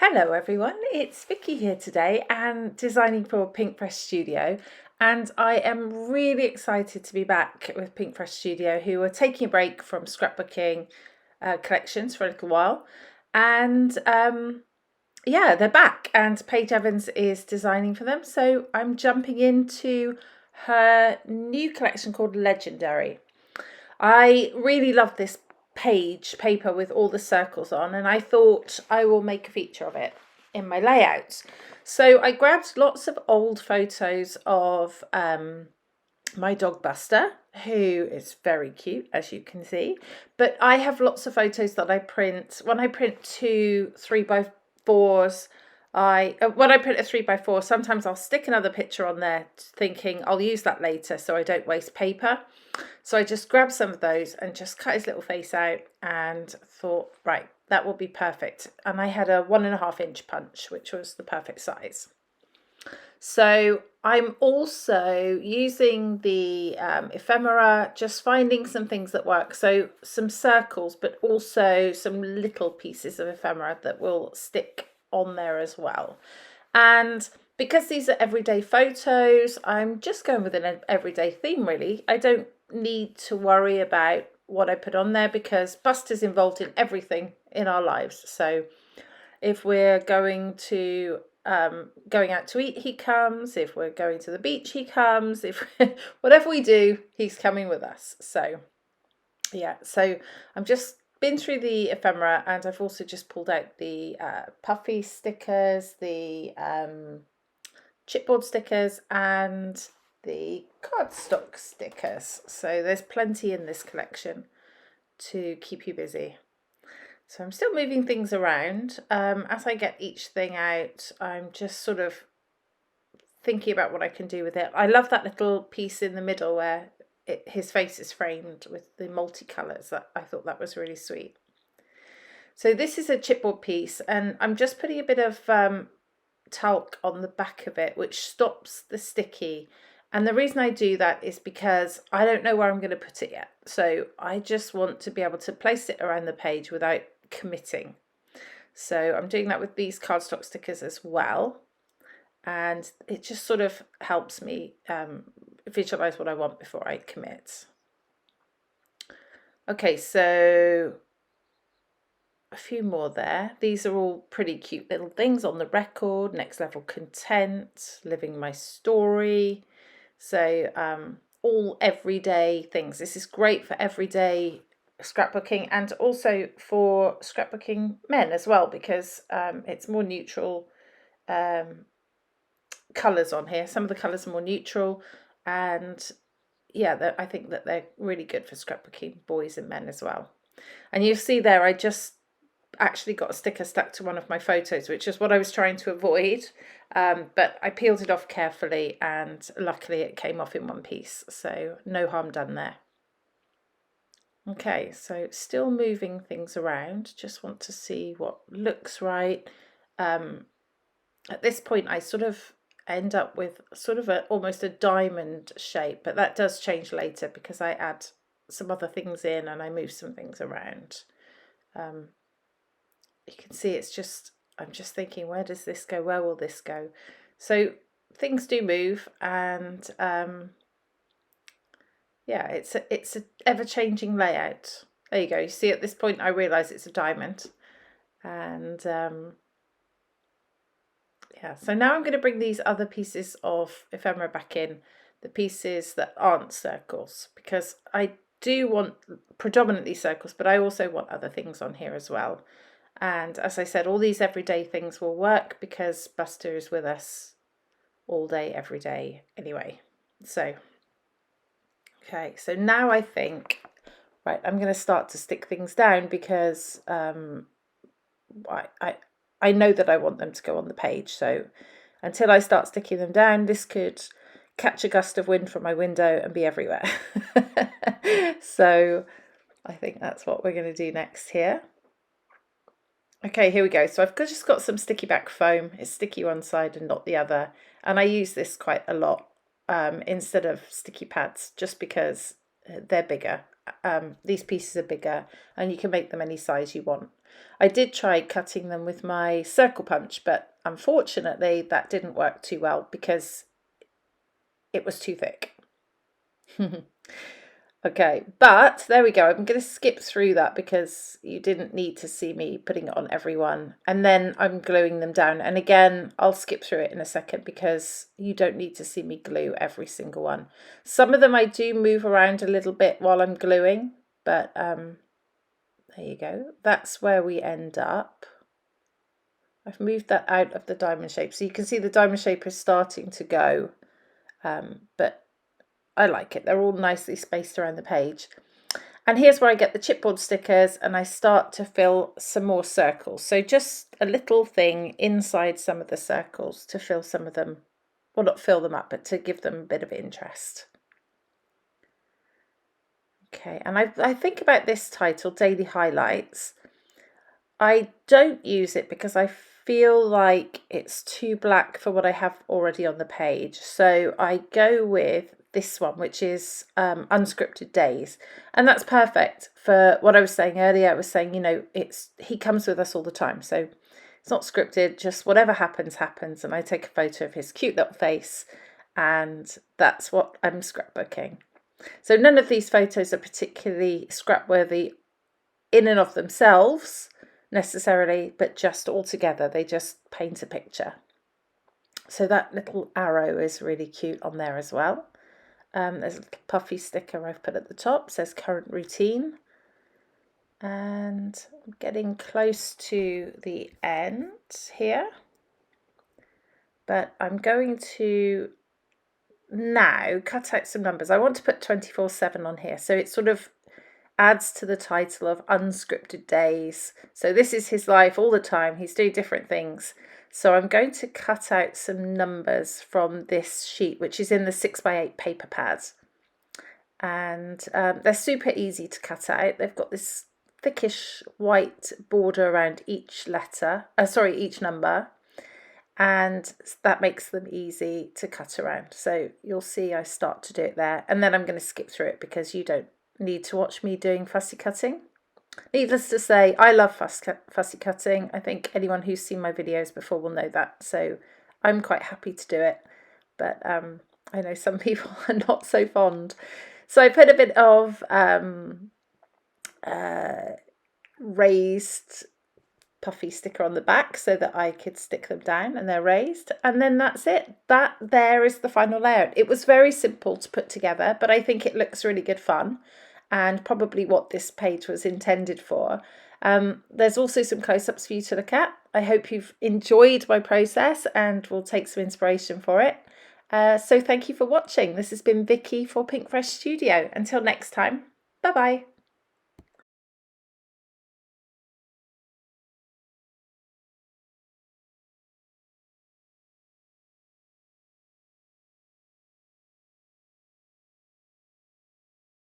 Hello everyone, it's Vicky here today and designing for Pink Fresh Studio, and I am really excited to be back with Pink Fresh Studio, who are taking a break from scrapbooking collections for a little while, and yeah, they're back and Paige Evans is designing for them, so I'm jumping into her new collection called Legendary. I really love this page paper with all the circles on, and I thought I will make a feature of it in my layouts. So I grabbed lots of old photos of my dog Buster, who is very cute, as you can see, but I have lots of photos that I print when I print 2 3x4s. When I print a 3x4, sometimes I'll stick another picture on there thinking I'll use that later so I don't waste paper. So I just grabbed some of those and just cut his little face out and thought, right, that will be perfect. And I had a 1.5 inch punch, which was the perfect size. So I'm also using the ephemera, just finding some things that work. So some circles, but also some little pieces of ephemera that will stick on there as well. And because these are everyday photos, I'm just going with an everyday theme, really. I don't need to worry about what I put on there because Buster's involved in everything in our lives. So if we're going out to eat, he comes. If we're going to the beach, he comes. If whatever we do, he's coming with us. So yeah, so I'm just been through the ephemera, and I've also just pulled out the puffy stickers, the chipboard stickers, and the cardstock stickers. So there's plenty in this collection to keep you busy. So I'm still moving things around. As I get each thing out, I'm just sort of thinking about what I can do with it. I love that little piece in the middle where his face is framed with the multicolours. I thought that was really sweet. So this is a chipboard piece, and I'm just putting a bit of talc on the back of it, which stops the sticky. And the reason I do that is because I don't know where I'm going to put it yet. So I just want to be able to place it around the page without committing. So I'm doing that with these cardstock stickers as well. And it just sort of helps me visualize what I want before I commit. Okay, so a few more there. These are all pretty cute little things on the record. Next Level Content, Living My Story. So all everyday things. This is great for everyday scrapbooking and also for scrapbooking men as well, because it's more neutral colours on here. Some of the colours are more neutral, and yeah, I think that they're really good for scrapbooking boys and men as well. And you'll see there, I just actually got a sticker stuck to one of my photos, which is what I was trying to avoid, but I peeled it off carefully and luckily it came off in one piece, so no harm done there. Okay, so still moving things around, just want to see what looks right. At this point I sort of end up with sort of almost a diamond shape, but that does change later because I add some other things in and I move some things around. You can see I'm just thinking, where does this go? Where will this go? So things do move, and yeah, it's a ever-changing layout. There you go. You see, at this point I realise it's a diamond, and yeah, so now I'm going to bring these other pieces of ephemera back in, the pieces that aren't circles, because I do want predominantly circles, but I also want other things on here as well. And as I said, all these everyday things will work because Buster is with us all day, every day anyway. So, okay, so now I think, right, I'm going to start to stick things down because I know that I want them to go on the page. So until I start sticking them down, this could catch a gust of wind from my window and be everywhere. So I think that's what we're going to do next here. Okay, here we go. So I've just got some sticky back foam. It's sticky one side and not the other. And I use this quite a lot instead of sticky pads, just because they're bigger these pieces are bigger, and you can make them any size you want. I did try cutting them with my circle punch, but unfortunately that didn't work too well because it was too thick. Okay, but there we go. I'm going to skip through that because you didn't need to see me putting it on everyone. And then I'm gluing them down. And again, I'll skip through it in a second because you don't need to see me glue every single one. Some of them I do move around a little bit while I'm gluing, but there you go. That's where we end up. I've moved that out of the diamond shape. So you can see the diamond shape is starting to go, but I like it. They're all nicely spaced around the page. And here's where I get the chipboard stickers and I start to fill some more circles. So just a little thing inside some of the circles to fill some of them, well, not fill them up, but to give them a bit of interest. Okay, and I think about this title, Daily Highlights. I don't use it because I feel like it's too black for what I have already on the page. So I go with this one, which is Unscripted Days, and that's perfect for what I was saying earlier. I was saying, you know, he comes with us all the time, so it's not scripted, just whatever happens happens, and I take a photo of his cute little face, and that's what I'm scrapbooking. So none of these photos are particularly scrapworthy in and of themselves necessarily, but just all together they just paint a picture. So that little arrow is really cute on there as well. There's a little puffy sticker I've put at the top, says current routine. And I'm getting close to the end here. But I'm going to now cut out some numbers. I want to put 24/7 on here. So it sort of adds to the title of Unscripted Days. So this is his life all the time. He's doing different things. So I'm going to cut out some numbers from this sheet, which is in the 6x8 paper pads. And they're super easy to cut out. They've got this thickish white border around each letter, each number. And that makes them easy to cut around. So you'll see I start to do it there. And then I'm going to skip through it because you don't need to watch me doing fussy cutting. Needless to say, I love fussy cutting. I think anyone who's seen my videos before will know that. So I'm quite happy to do it. But I know some people are not so fond. So I put a bit of raised puffy sticker on the back so that I could stick them down and they're raised, and then that's it. That there is the final layout. It was very simple to put together, but I think it looks really good fun and probably what this page was intended for. There's also some close-ups for you to look at. I hope you've enjoyed my process and will take some inspiration for it. So thank you for watching. This has been Vicki for Pink Fresh Studio. Until next time, bye bye.